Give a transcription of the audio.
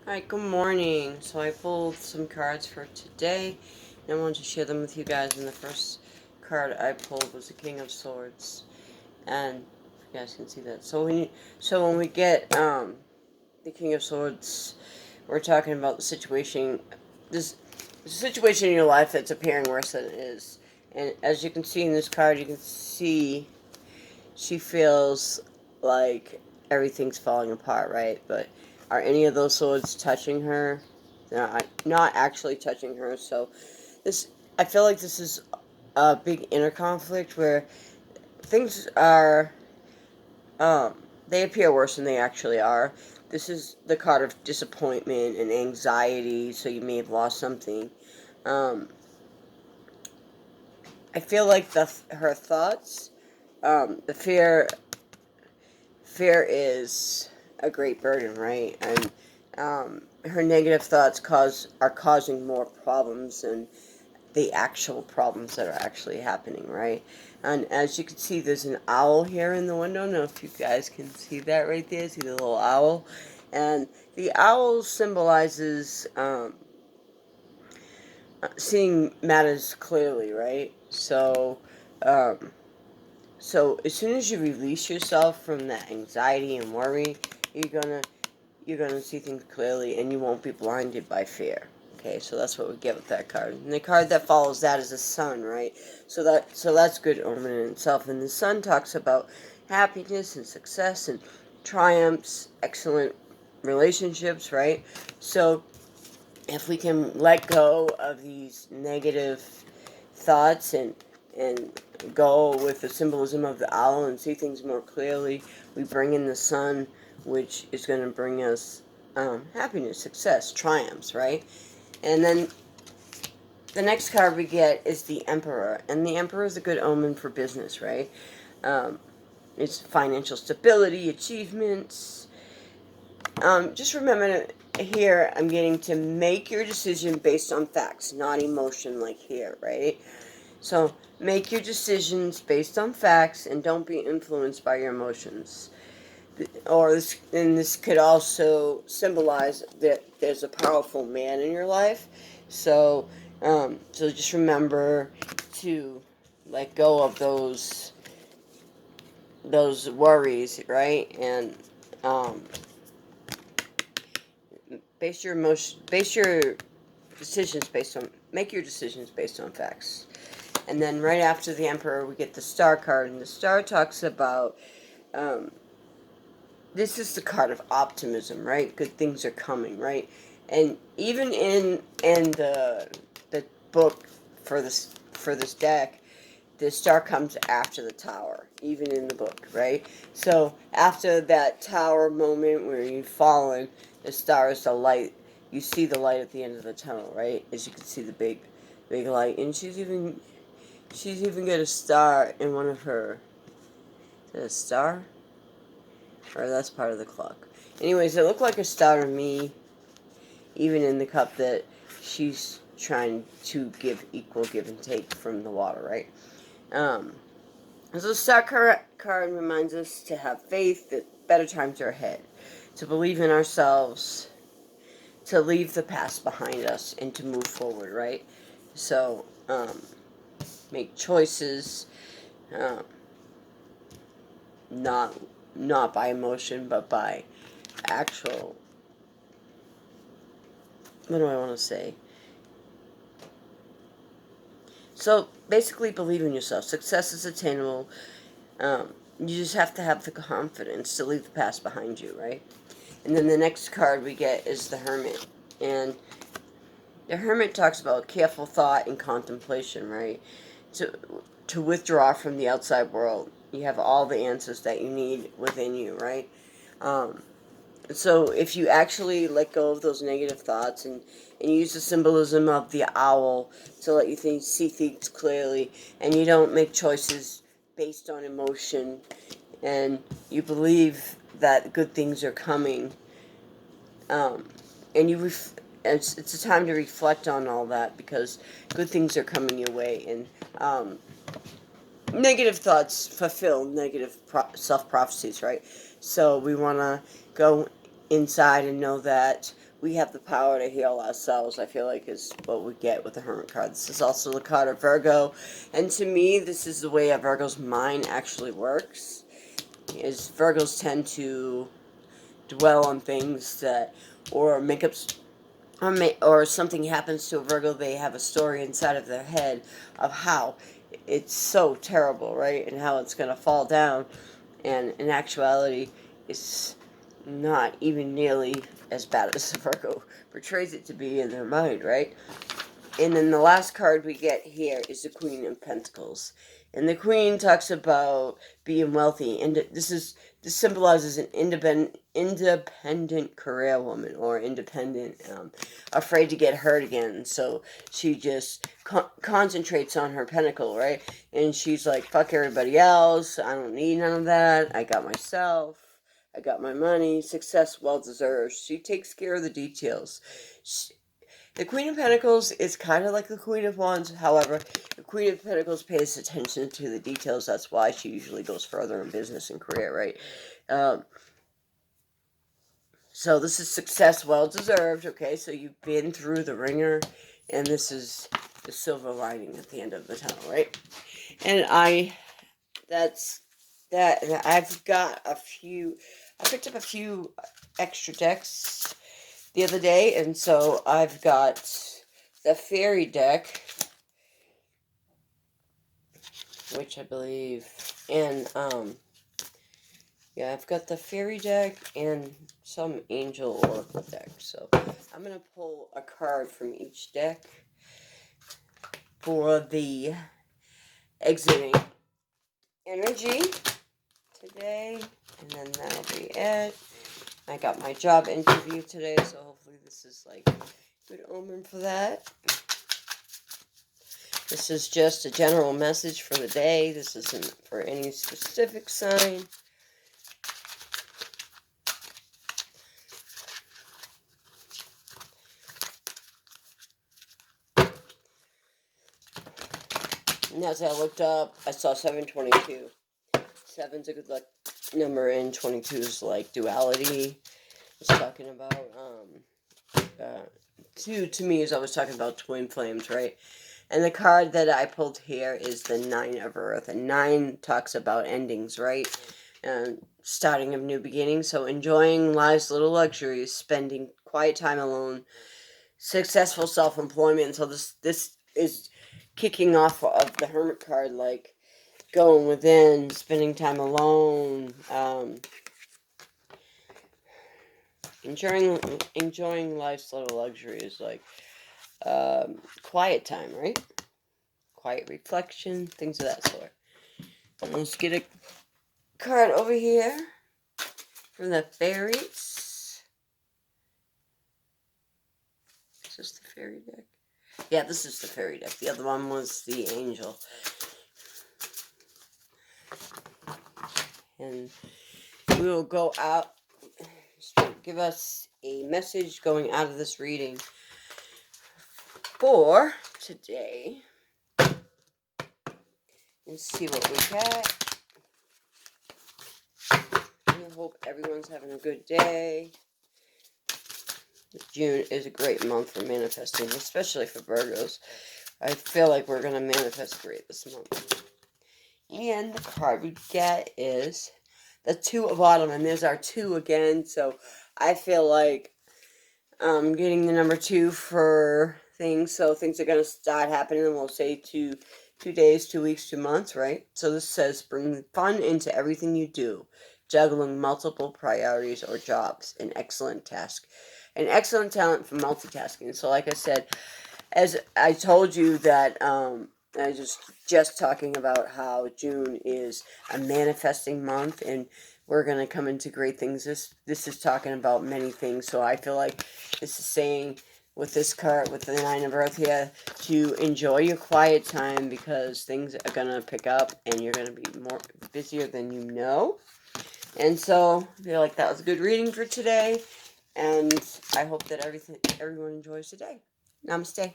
Hi, good morning. So I pulled some cards for today, and I wanted to share them with you guys. And the first card I pulled was the King of Swords, and you guys can see that. So when we get the King of Swords, we're talking about the situation, this situation in your life that's appearing worse than it is. And as you can see in this card, you can see she feels like everything's falling apart, right? But are any of those swords touching her? They're not actually touching her. So this, I feel like this is a big inner conflict where things are, they appear worse than they actually are. This is the card of disappointment and anxiety. So you may have lost something. Um, I feel like her thoughts, the fear is a great burden, right? And her negative thoughts are causing more problems than the actual problems that are actually happening, right? And as you can see, there's an owl here in the window. I don't know if you guys can see that right there. See the little owl? And the owl symbolizes seeing matters clearly, right? Um, so as soon as you release yourself from that anxiety and worry, you're gonna you're gonna see things clearly, and you won't be blinded by fear. Okay, so that's what we get with that card. And the card that follows that is the sun, right? So that's good omen in itself. And the sun talks about happiness and success and triumphs, excellent relationships, right? So if we can let go of these negative thoughts and go with the symbolism of the owl and see things more clearly, we bring in the sun, which is going to bring us happiness, success, triumphs, right? And then the next card we get is the Emperor, and the Emperor is a good omen for business, right? Um, it's financial stability, achievements. Just remember here, I'm getting to make your decision based on facts, not emotion, like here, right? So make your decisions based on facts and don't be influenced by your emotions. And this could also symbolize that there's a powerful man in your life. So just remember to let go of those worries, right? And um, base your decisions based on make your decisions based on facts. And then right after the Emperor, we get the Star card, and the Star talks about um, this is the card of optimism, right? Good things are coming, right? And even in the book for this deck, the Star comes after the Tower, even in the book, right? So after that Tower moment where you've fallen, the Star is the light. You see the light at the end of the tunnel, right? As you can see the big light, and she's even got a star in one of her. Is it a star? Or that's part of the clock. Anyways, it looked like a star to me, even in the cup that she's trying to give and take from the water, right? Um, so the star card reminds us to have faith that better times are ahead, to believe in ourselves, to leave the past behind us, and to move forward, right? So, make choices, um, not not by emotion, but by actual. What do I want to say? So basically, believe in yourself. Success is attainable. You just have to have the confidence to leave the past behind you, right? And then the next card we get is the Hermit, and the Hermit talks about careful thought and contemplation, right? To to withdraw from the outside world. You have all the answers that you need within you, right? Um, So if you actually let go of those negative thoughts and use the symbolism of the owl to let you see things clearly, and you don't make choices based on emotion, and you believe that good things are coming, um, and it's a time to reflect on all that, because good things are coming your way, and negative thoughts fulfill negative self prophecies, right? So we want to go inside and know that we have the power to heal ourselves, I feel like is what we get with the Hermit card. This is also the card of Virgo. And to me, this is the way a Virgo's mind actually works. Is Virgos tend to dwell on things that, or make up, or something happens to a Virgo, they have a story inside of their head of how it's so terrible, right? And how it's going to fall down. And in actuality, it's not even nearly as bad as the Virgo portrays it to be in their mind, right? And then the last card we get here is the Queen of Pentacles. And the Queen talks about being wealthy, and this symbolizes an independent career woman, or independent, afraid to get hurt again. So she just concentrates on her pentacle, right? And she's like, fuck everybody else. I don't need none of that. I got myself. I got my money. Success well deserved. She takes care of the details. The Queen of Pentacles is kind of like the Queen of Wands. However, the Queen of Pentacles pays attention to the details. That's why she usually goes further in business and career, right? So this is success well deserved, okay? So you've been through the ringer, and this is the silver lining at the end of the tunnel, right? And that's that. And I've got I picked up a few extra decks the other day, and so I've got the fairy deck, which I believe, and yeah, I've got the fairy deck and some angel oracle deck. So I'm gonna pull a card from each deck for the exiting energy today, and then that'll be it. I got my job interview today, so hopefully this is like good omen for that. This is just a general message for the day. This isn't for any specific sign. And as I looked up, I saw 722. 7's a good luck number, and 22 is like duality. It's talking about, 2 to me is always talking about twin flames, right? And the card that I pulled here is the 9 of Earth. And 9 talks about endings, right? And starting of new beginnings. So enjoying life's little luxuries, spending quiet time alone, successful self-employment. So this is kicking off of the Hermit card, like going within, spending time alone, enjoying life's little luxuries, like quiet time, right? Quiet reflection, things of that sort. And let's get a card over here from the fairies. Is this the fairy deck? Yeah, this is the fairy deck. The other one was the angel. And we will go out, give us a message going out of this reading for today. And see what we get. I hope everyone's having a good day. June is a great month for manifesting, especially for Virgos. I feel like we're going to manifest great this month. And the card we get is the 2 of Autumn, and there's our 2 again. So I feel like getting the number 2 for things. So things are going to start happening, and we'll say 2 days, 2 weeks, 2 months, right? So this says bring fun into everything you do, juggling multiple priorities or jobs, an excellent task. An excellent talent for multitasking. So like I said, as I told you that I was just talking about how June is a manifesting month, and we're going to come into great things. This is talking about many things. So I feel like this is saying with this card, with the 9 of Earth here, to enjoy your quiet time, because things are going to pick up and you're going to be more busier than you know. And so I feel like that was a good reading for today. And I hope that everyone enjoys today. Namaste.